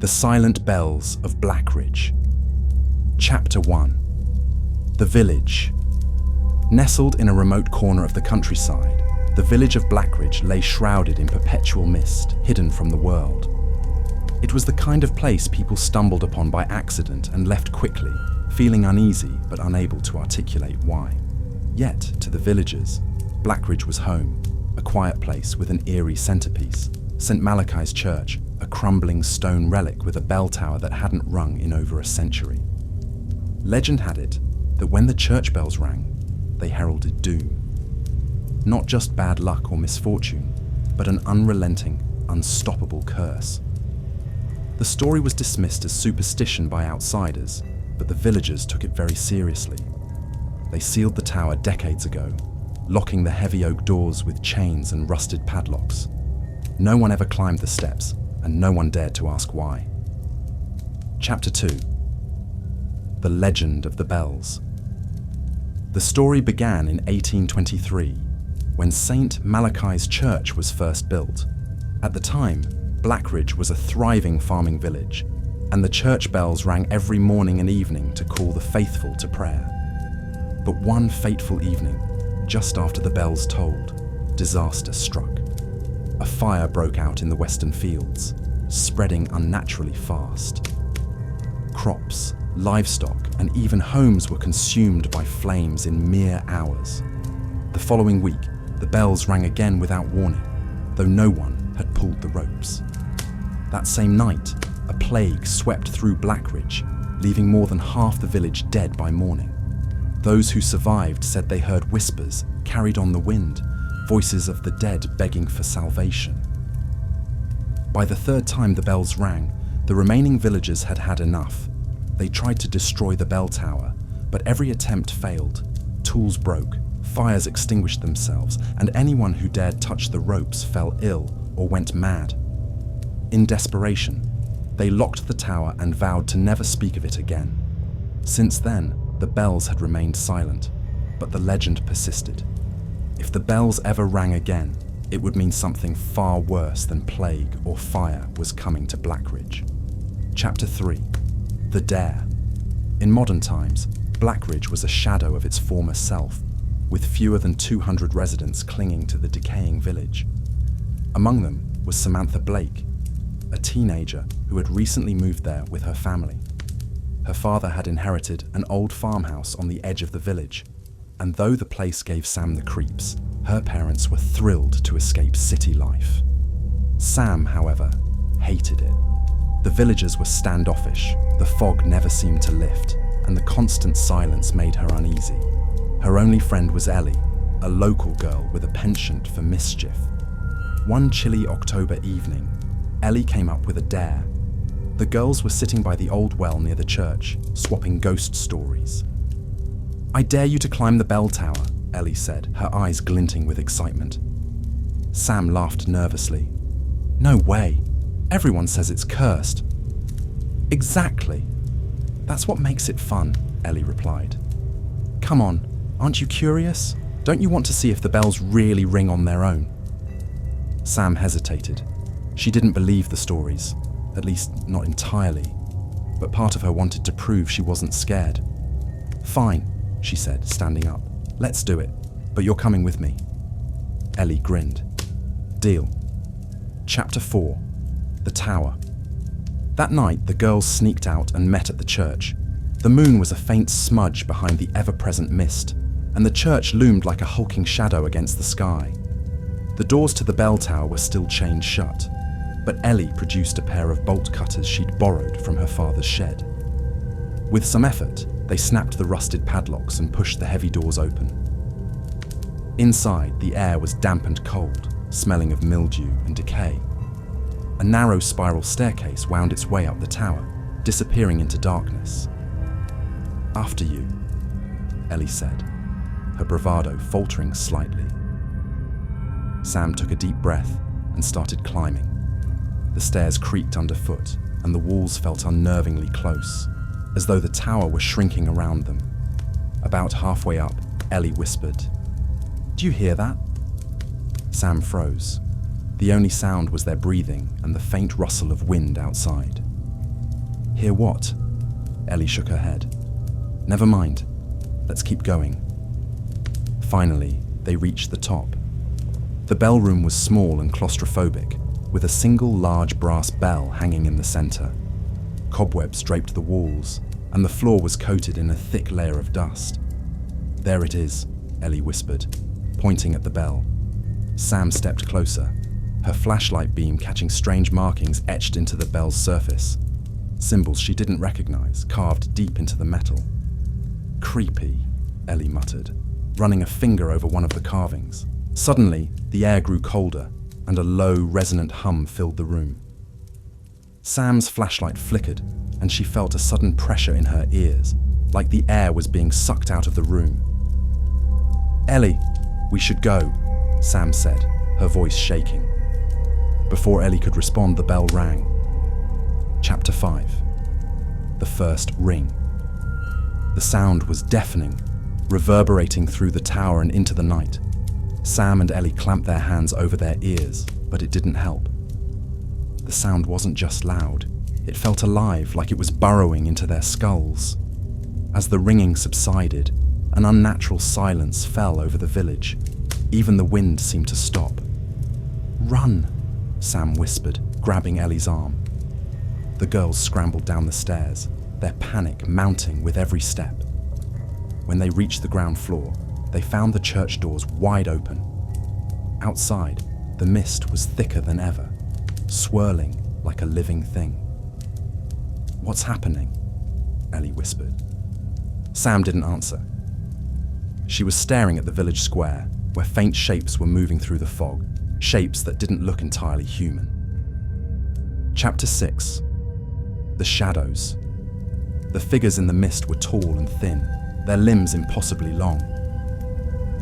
The Silent Bells of BlackRidge. Chapter 1. The Village. Nestled in a remote corner of the countryside, the village of BlackRidge lay shrouded in perpetual mist, hidden from the world. It was the kind of place people stumbled upon by accident and left quickly, feeling uneasy but unable to articulate why. Yet, to the villagers, BlackRidge was home, a quiet place with an eerie centerpiece, St. Malachi's Church, a crumbling stone relic with a bell tower that hadn't rung in over a century. Legend had it that when the church bells rang, they heralded doom. Not just bad luck or misfortune, but an unrelenting, unstoppable curse. The story was dismissed as superstition by outsiders, but the villagers took it very seriously. They sealed the tower decades ago, locking the heavy oak doors with chains and rusted padlocks. No one ever climbed the steps, and no one dared to ask why. Chapter 2. The Legend of the Bells. The story began in 1823, when St. Malachi's Church was first built. At the time, BlackRidge was a thriving farming village, and the church bells rang every morning and evening to call the faithful to prayer. But one fateful evening, just after the bells tolled, disaster struck. A fire broke out in the western fields, spreading unnaturally fast. Crops, livestock, and even homes were consumed by flames in mere hours. The following week, the bells rang again without warning, though no one had pulled the ropes. That same night, a plague swept through BlackRidge, leaving more than half the village dead by morning. Those who survived said they heard whispers carried on the wind, voices of the dead begging for salvation. By the third time the bells rang, the remaining villagers had had enough. They tried to destroy the bell tower, but every attempt failed. Tools broke, fires extinguished themselves, and anyone who dared touch the ropes fell ill or went mad. In desperation, they locked the tower and vowed to never speak of it again. Since then, the bells had remained silent, but the legend persisted. If the bells ever rang again, it would mean something far worse than plague or fire was coming to BlackRidge. Chapter 3. The Dare. In modern times, BlackRidge was a shadow of its former self, with fewer than 200 residents clinging to the decaying village. Among them was Samantha Blake, a teenager who had recently moved there with her family. Her father had inherited an old farmhouse on the edge of the village, and though the place gave Sam the creeps, her parents were thrilled to escape city life. Sam, however, hated it. The villagers were standoffish, the fog never seemed to lift, and the constant silence made her uneasy. Her only friend was Ellie, a local girl with a penchant for mischief. One chilly October evening, Ellie came up with a dare. The girls were sitting by the old well near the church, swapping ghost stories. "I dare you to climb the bell tower," Ellie said, her eyes glinting with excitement. Sam laughed nervously. "No way. Everyone says it's cursed." "Exactly. That's what makes it fun," Ellie replied. "Come on, aren't you curious? Don't you want to see if the bells really ring on their own?" Sam hesitated. She didn't believe the stories, at least not entirely, but part of her wanted to prove she wasn't scared. "Fine," she said, standing up. "Let's do it, but you're coming with me." Ellie grinned. "Deal." Chapter 4. The Tower. That night, the girls sneaked out and met at the church. The moon was a faint smudge behind the ever-present mist, and the church loomed like a hulking shadow against the sky. The doors to the bell tower were still chained shut, but Ellie produced a pair of bolt cutters she'd borrowed from her father's shed. With some effort, they snapped the rusted padlocks and pushed the heavy doors open. Inside, the air was damp and cold, smelling of mildew and decay. A narrow spiral staircase wound its way up the tower, disappearing into darkness. "After you," Ellie said, her bravado faltering slightly. Sam took a deep breath and started climbing. The stairs creaked underfoot, and the walls felt unnervingly close, as though the tower were shrinking around them. About halfway up, Ellie whispered, "Do you hear that?" Sam froze. The only sound was their breathing and the faint rustle of wind outside. Hear what? Ellie shook her head. Never mind. Let's keep going. Finally, they reached the top. The bell room was small and claustrophobic, with a single large brass bell hanging in the center. Cobwebs draped the walls, and the floor was coated in a thick layer of dust. There it is, Ellie whispered, pointing at the bell. Sam stepped closer, her flashlight beam catching strange markings etched into the bell's surface. Symbols she didn't recognize, carved deep into the metal. Creepy, Ellie muttered, running a finger over one of the carvings. Suddenly, the air grew colder, and a low, resonant hum filled the room. Sam's flashlight flickered, and she felt a sudden pressure in her ears, like the air was being sucked out of the room. Ellie, we should go, Sam said, her voice shaking. Before Ellie could respond, the bell rang. Chapter 5. The First Ring. The sound was deafening, reverberating through the tower and into the night. Sam and Ellie clamped their hands over their ears, but it didn't help. The sound wasn't just loud. It felt alive, like it was burrowing into their skulls. As the ringing subsided, an unnatural silence fell over the village. Even the wind seemed to stop. Run, Sam whispered, grabbing Ellie's arm. The girls scrambled down the stairs, their panic mounting with every step. When they reached the ground floor, they found the church doors wide open. Outside, the mist was thicker than ever, swirling like a living thing. What's happening? Ellie whispered. Sam didn't answer. She was staring at the village square, where faint shapes were moving through the fog, shapes that didn't look entirely human. Chapter 6. The Shadows. The figures in the mist were tall and thin, their limbs impossibly long.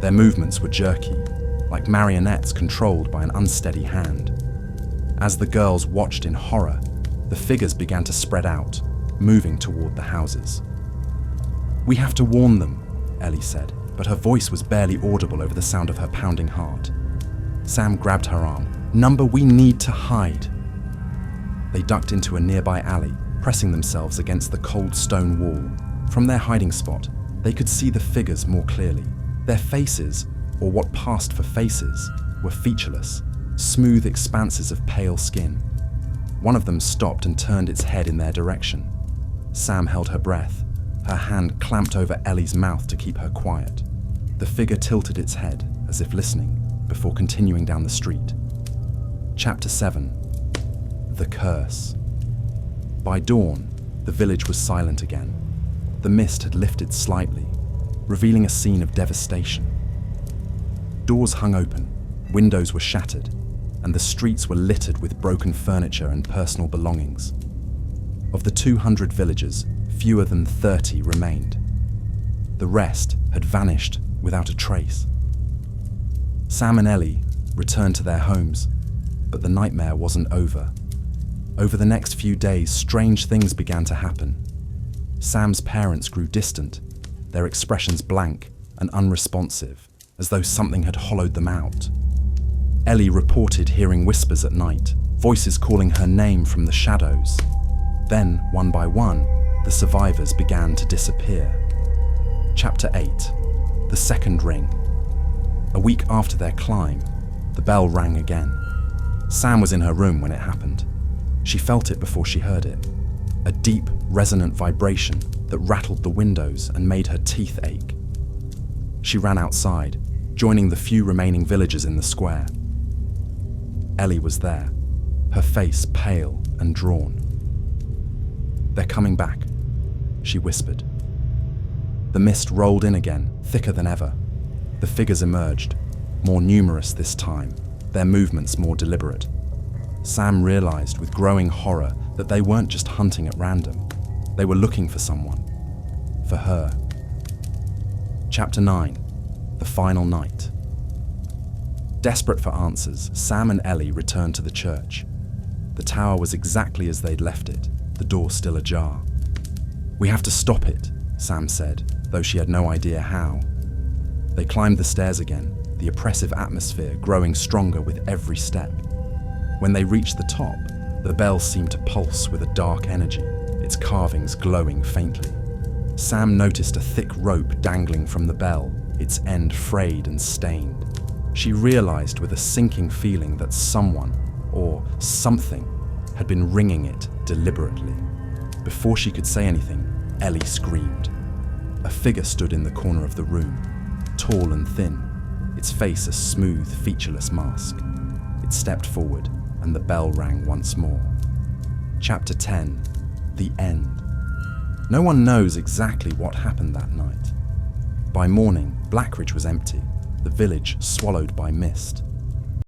Their movements were jerky, like marionettes controlled by an unsteady hand. As the girls watched in horror, the figures began to spread out, moving toward the houses. We have to warn them, Ellie said, but her voice was barely audible over the sound of her pounding heart. Sam grabbed her arm. Number, we need to hide. They ducked into a nearby alley, pressing themselves against the cold stone wall. From their hiding spot, they could see the figures more clearly. Their faces, or what passed for faces, were featureless, smooth expanses of pale skin. One of them stopped and turned its head in their direction. Sam held her breath, her hand clamped over Ellie's mouth to keep her quiet. The figure tilted its head, as if listening, before continuing down the street. Chapter 7. The Curse. By dawn, the village was silent again. The mist had lifted slightly, revealing a scene of devastation. Doors hung open, windows were shattered, and the streets were littered with broken furniture and personal belongings. Of the 200 villagers, fewer than 30 remained. The rest had vanished without a trace. Sam and Ellie returned to their homes, but the nightmare wasn't over. Over the next few days, strange things began to happen. Sam's parents grew distant, their expressions blank and unresponsive, as though something had hollowed them out. Ellie reported hearing whispers at night, voices calling her name from the shadows. Then, one by one, the survivors began to disappear. Chapter 8. The Second Ring. A week after their climb, the bell rang again. Sam was in her room when it happened. She felt it before she heard it. A deep, resonant vibration that rattled the windows and made her teeth ache. She ran outside, joining the few remaining villagers in the square. Ellie was there, her face pale and drawn. They're coming back, she whispered. The mist rolled in again, thicker than ever. The figures emerged, more numerous this time, their movements more deliberate. Sam realized with growing horror that they weren't just hunting at random. They were looking for someone. For her. Chapter 9. The Final Night. Desperate for answers, Sam and Ellie returned to the church. The tower was exactly as they'd left it, the door still ajar. We have to stop it, Sam said, though she had no idea how. They climbed the stairs again, the oppressive atmosphere growing stronger with every step. When they reached the top, the bell seemed to pulse with a dark energy, its carvings glowing faintly. Sam noticed a thick rope dangling from the bell, its end frayed and stained. She realized with a sinking feeling that someone, or something, had been ringing it deliberately. Before she could say anything, Ellie screamed. A figure stood in the corner of the room, tall and thin, its face a smooth, featureless mask. It stepped forward, and the bell rang once more. Chapter 10. The End. No one knows exactly what happened that night. By morning, BlackRidge was empty, the village swallowed by mist.